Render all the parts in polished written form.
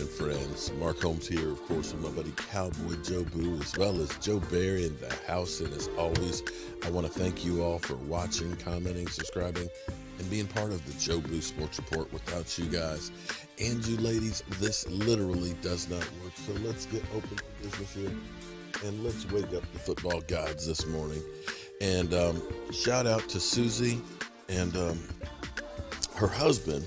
friends. Mark Holmes here, of course, with my buddy Cowboy Joe Boo, as well as Joe Barry in the house. And as always, I want to thank you all for watching, commenting, subscribing, and being part of the Joe Boo Sports Report. Without you guys and you ladies, this literally does not work. So let's get open for business here, and let's wake up the football gods this morning. And shout out to Susie and her husband.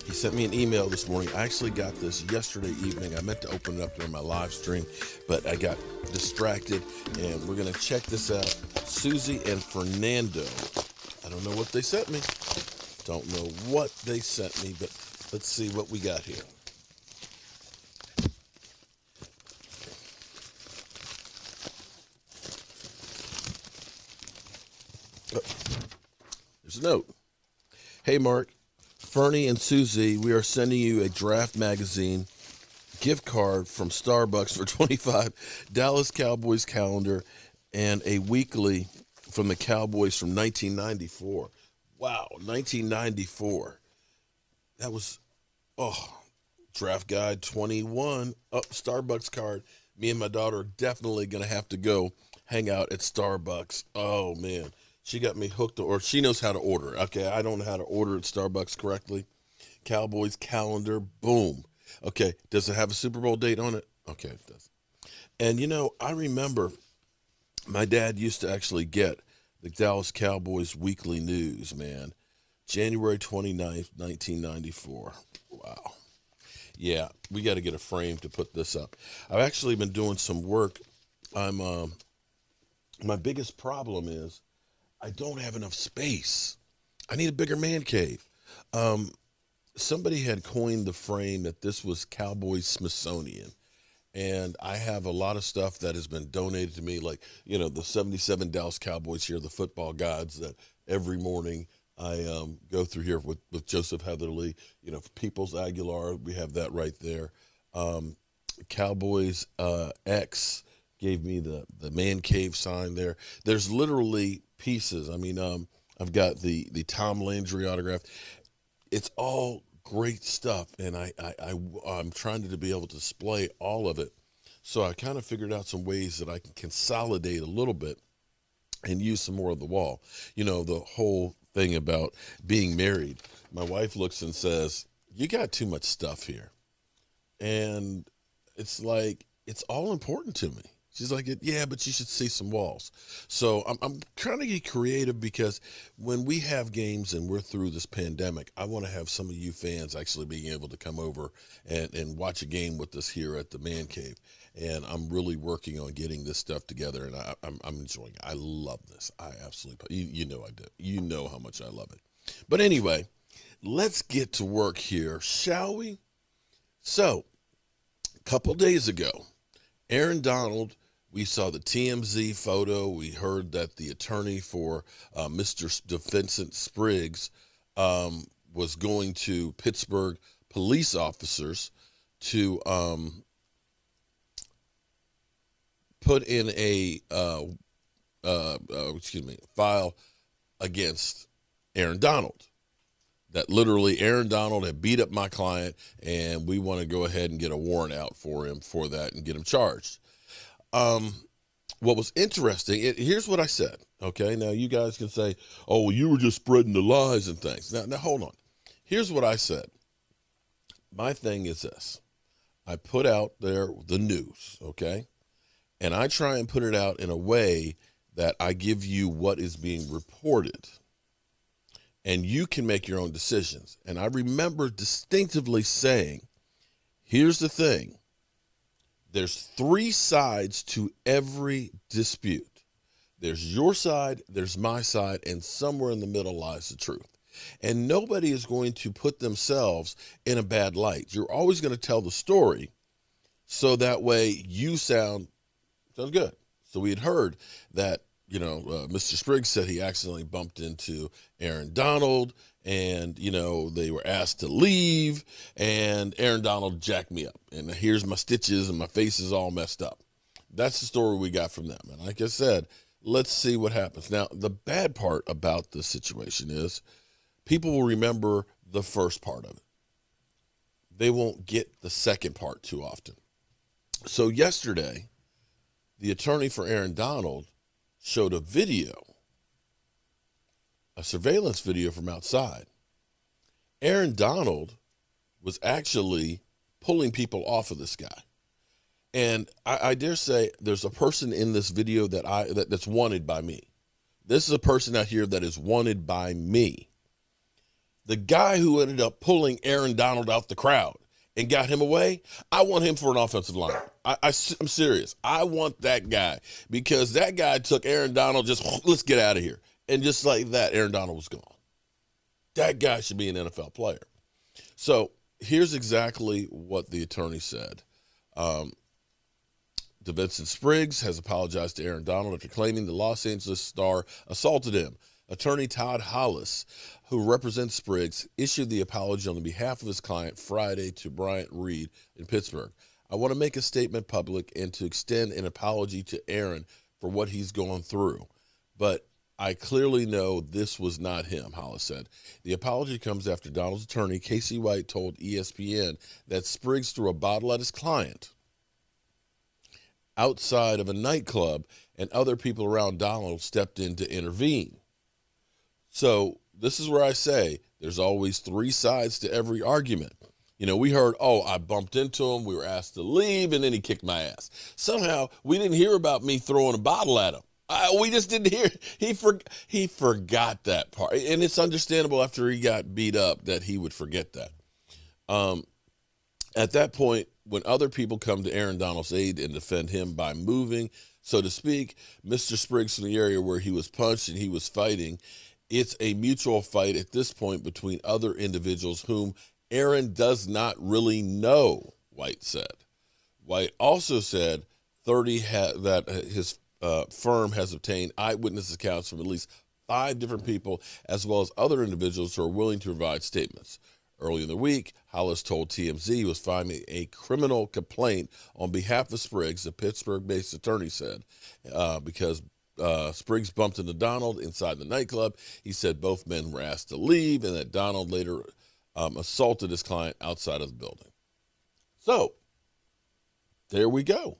He sent me an email this morning. I actually got this yesterday evening. I meant to open it up during my live stream, but I got distracted, and we're going to check this out. Susie and Fernando. I don't know what they sent me. Don't know what they sent me, but let's see what we got here. Oh, there's a note. Hey, Mark. Fernie and Susie, we are sending you a Draft Magazine gift card from Starbucks for $25, Dallas Cowboys calendar, and a weekly from the Cowboys from 1994. Wow, 1994. That was, Draft Guide 21. Starbucks card. Me and my daughter are definitely going to have to go hang out at Starbucks. Oh, man. She got me hooked, or she knows how to order. Okay, I don't know how to order at Starbucks correctly. Cowboys calendar, boom. Okay, does it have a Super Bowl date on it? Okay, it does. And, I remember my dad used to actually get the Dallas Cowboys weekly news, man. January 29th, 1994. Wow. Yeah, we got to get a frame to put this up. I've actually been doing some work. My biggest problem is I don't have enough space. I need a bigger man cave. Somebody had coined the frame that this was Cowboys Smithsonian. And I have a lot of stuff that has been donated to me, like, the 77 Dallas Cowboys here, the football gods that every morning I go through here with Joseph Heatherly, Peoples Aguilar, we have that right there. Cowboys X gave me the man cave sign there. There's literally pieces. I mean, I've got the Tom Landry autograph. It's all great stuff, and I'm trying to be able to display all of it. So I kind of figured out some ways that I can consolidate a little bit and use some more of the wall. The whole thing about being married. My wife looks and says, "You got too much stuff here," and it's like it's all important to me. She's like, yeah, but you should see some walls. So I'm trying to get creative, because when we have games and we're through this pandemic, I want to have some of you fans actually being able to come over and watch a game with us here at the Man Cave. And I'm really working on getting this stuff together, and I'm enjoying it. I love this. I absolutely, you know I do. You know how much I love it. But anyway, let's get to work here, shall we? So, a couple days ago, Aaron Donald, we saw the TMZ photo. We heard that the attorney for Mr. Vincent Spriggs was going to Pittsburgh police officers to put in a file against Aaron Donald. That literally Aaron Donald had beat up my client, and we want to go ahead and get a warrant out for him for that and get him charged. What was interesting, here's what I said, okay? Now, you guys can say, oh, well, you were just spreading the lies and things. Now, hold on. Here's what I said. My thing is this. I put out there the news, okay? And I try and put it out in a way that I give you what is being reported. And you can make your own decisions. And I remember distinctively saying, here's the thing. There's three sides to every dispute. There's your side, there's my side, and somewhere in the middle lies the truth. And nobody is going to put themselves in a bad light. You're always going to tell the story so that way you sound good. So we had heard that, Mr. Spriggs said he accidentally bumped into Aaron Donald, and, they were asked to leave, and Aaron Donald jacked me up. And here's my stitches, and my face is all messed up. That's the story we got from them. And like I said, let's see what happens. Now, the bad part about this situation is people will remember the first part of it. they won't get the second part too often. So yesterday, the attorney for Aaron Donald showed a video, a surveillance video from outside. Aaron Donald was actually pulling people off of this guy. And I dare say there's a person in this video that's wanted by me. This is a person out here that is wanted by me. The guy who ended up pulling Aaron Donald out the crowd and got him away, I want him for an offensive line. I'm serious. I want that guy, because that guy took Aaron Donald, just let's get out of here. And just like that, Aaron Donald was gone. That guy should be an NFL player. So here's exactly what the attorney said. DeVincent Spriggs has apologized to Aaron Donald after claiming the Los Angeles Star assaulted him. Attorney Todd Hollis, who represents Spriggs, issued the apology on behalf of his client Friday to Bryant Reed in Pittsburgh. I want to make a statement public and to extend an apology to Aaron for what he's going through. But I clearly know this was not him, Hollis said. The apology comes after Donald's attorney, Casey White, told ESPN that Spriggs threw a bottle at his client outside of a nightclub, and other people around Donald stepped in to intervene. So this is where I say there's always three sides to every argument. You know, we heard, oh, I bumped into him, we were asked to leave, and then he kicked my ass. Somehow we didn't hear about me throwing a bottle at him. We just didn't hear. He forgot that part. And it's understandable after he got beat up that he would forget that. At that point, when other people come to Aaron Donald's aid and defend him by moving, so to speak, Mr. Spriggs from the area where he was punched and he was fighting, it's a mutual fight at this point between other individuals whom Aaron does not really know, White said. White also said that his firm has obtained eyewitness accounts from at least 5 different people, as well as other individuals who are willing to provide statements. Early in the week, Hollis told TMZ he was filing a criminal complaint on behalf of Spriggs, the Pittsburgh-based attorney said, because Spriggs bumped into Donald inside the nightclub. He said both men were asked to leave and that Donald later assaulted his client outside of the building. So, there we go.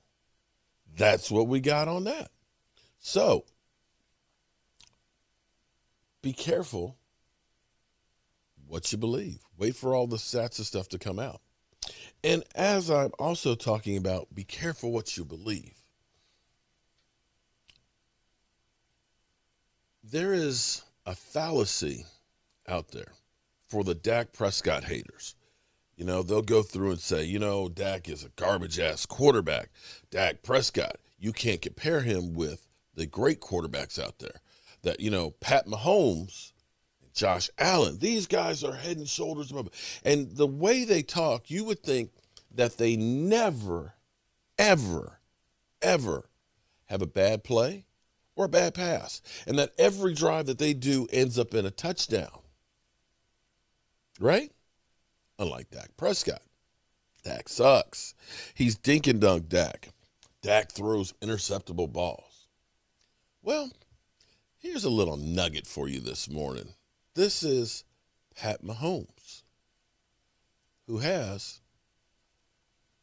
That's what we got on that. So, be careful what you believe. Wait for all the stats and stuff to come out. And as I'm also talking about, be careful what you believe. There is a fallacy out there for the Dak Prescott haters. You know, they'll go through and say, you know, Dak is a garbage-ass quarterback. Dak Prescott, you can't compare him with the great quarterbacks out there. That, you know, Pat Mahomes, Josh Allen, these guys are head and shoulders above. And the way they talk, you would think that they never, ever, ever have a bad play or a bad pass, and that every drive that they do ends up in a touchdown. Right? Unlike Dak Prescott. Dak sucks. He's dink and dunk Dak. Dak throws interceptable balls. Well, here's a little nugget for you this morning. This is Pat Mahomes, who has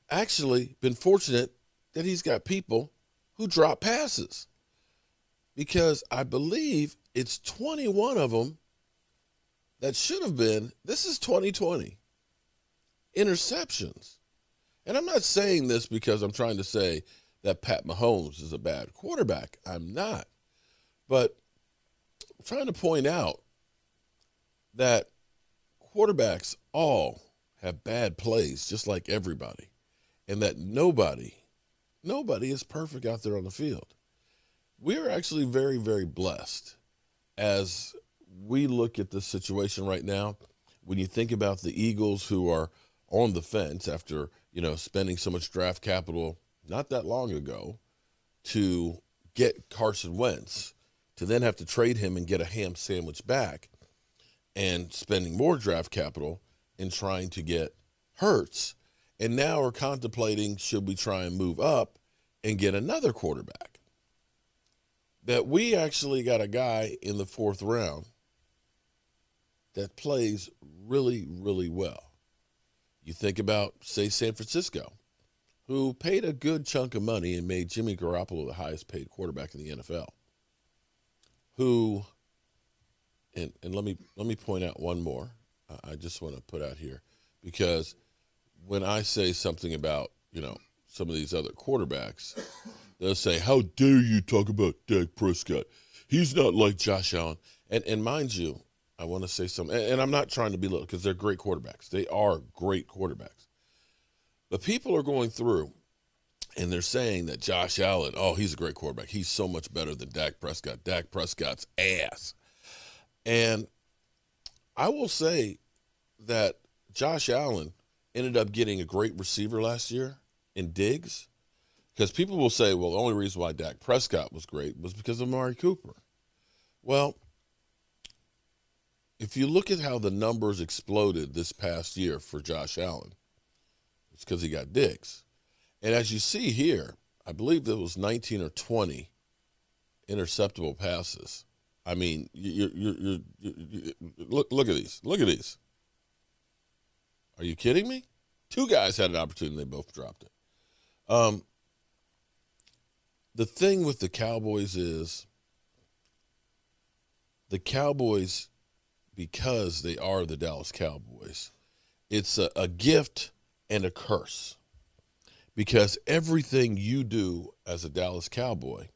actually been fortunate that he's got people who drop passes, because I believe it's 21 of them that should have been, this is 2020, interceptions. And I'm not saying this because I'm trying to say that Pat Mahomes is a bad quarterback. I'm not. But I'm trying to point out that quarterbacks all have bad plays, just like everybody, and that nobody is perfect out there on the field. We are actually very, very blessed as we look at this situation right now. When you think about the Eagles, who are on the fence after, you know, spending so much draft capital not that long ago to get Carson Wentz, to then have to trade him and get a ham sandwich back, and spending more draft capital in trying to get Hurts, and now we're contemplating, should we try and move up and get another quarterback? That we actually got a guy in the 4th round that plays really, really well. You think about, say, San Francisco, who paid a good chunk of money and made Jimmy Garoppolo the highest paid quarterback in the NFL. Who, and let me point out one more. I just want to put out here, because when I say something about, some of these other quarterbacks, they'll say, "How dare you talk about Dak Prescott? He's not like Josh Allen." And mind you, I want to say something, and I'm not trying to be little, because they're great quarterbacks. They are great quarterbacks. But people are going through, and they're saying that Josh Allen, oh, he's a great quarterback. He's so much better than Dak Prescott. Dak Prescott's ass. And I will say that Josh Allen ended up getting a great receiver last year in Diggs, because people will say, well, the only reason why Dak Prescott was great was because of Amari Cooper. Well, if you look at how the numbers exploded this past year for Josh Allen, it's because he got Diggs. And as you see here, I believe there was 19 or 20 interceptable passes. I mean, look at these. Look at these. Are you kidding me? Two guys had an opportunity, they both dropped it. The thing with the Cowboys is, the Cowboys, because they are the Dallas Cowboys, it's a gift and a curse. Because everything you do as a Dallas Cowboy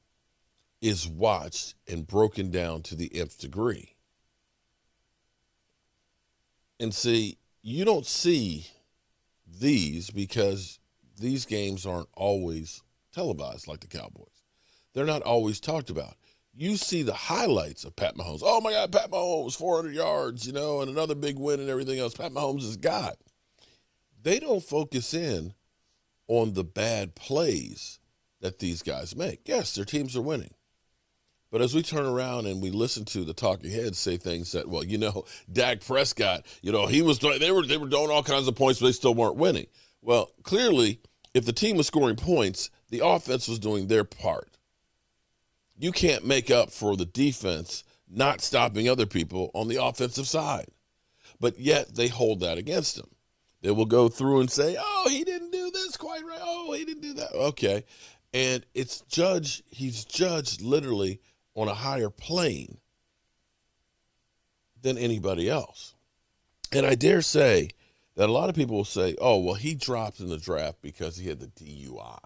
is watched and broken down to the nth degree. And see, you don't see these because these games aren't always televised like the Cowboys. They're not always talked about. You see the highlights of Pat Mahomes. Oh, my God, Pat Mahomes, 400 yards, and another big win and everything else. Pat Mahomes is God. They don't focus in on the bad plays that these guys make. Yes, their teams are winning. But as we turn around and we listen to the talking heads say things that, well, Dak Prescott, they were doing all kinds of points, but they still weren't winning. Well, clearly, if the team was scoring points, the offense was doing their part. You can't make up for the defense not stopping other people on the offensive side. But yet they hold that against them. They will go through and say, oh, he didn't do this quite right. Oh, he didn't do that. Okay. And he's judged literally on a higher plane than anybody else. And I dare say that a lot of people will say, oh, well, he dropped in the draft because he had the DUI.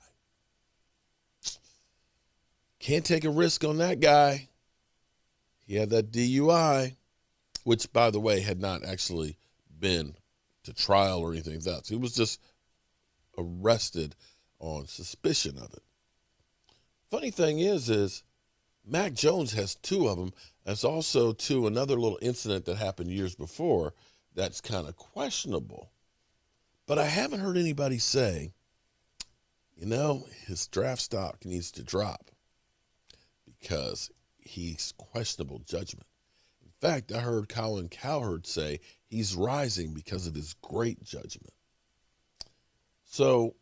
Can't take a risk on that guy. He had that DUI, which, by the way, had not actually been to trial or anything else. He was just arrested on suspicion of it. Funny thing is Mac Jones has two of them. There's also, another little incident that happened years before that's kind of questionable. But I haven't heard anybody say, his draft stock needs to drop because he's questionable judgment. In fact, I heard Colin Cowherd say he's rising because of his great judgment. So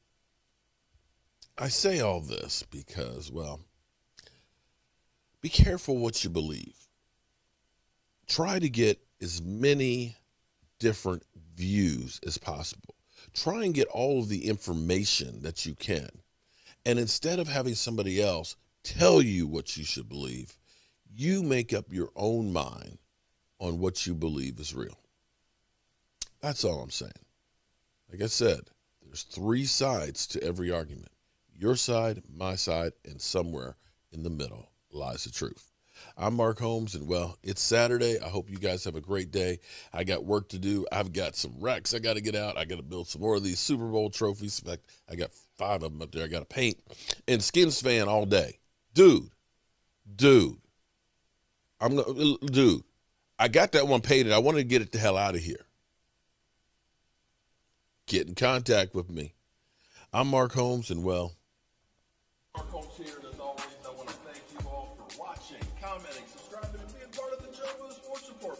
I say all this because, well, be careful what you believe. Try to get as many different views as possible. Try and get all of the information that you can. And instead of having somebody else tell you what you should believe, you make up your own mind on what you believe is real. That's all I'm saying. Like I said, there's three sides to every argument. Your side, my side, and somewhere in the middle lies the truth. I'm Mark Holmes, and, well, it's Saturday. I hope you guys have a great day. I got work to do. I've got some wrecks I got to get out. I got to build some more of these Super Bowl trophies. In fact, I got 5 of them up there I got to paint. And Skins fan all day. Dude, I got that one painted. I want to get it the hell out of here. Get in contact with me. I'm Mark Holmes, and, well, Mark Holmes here, and as always, I want to thank you all for watching, commenting, subscribing, and being part of the Joe Sports Report.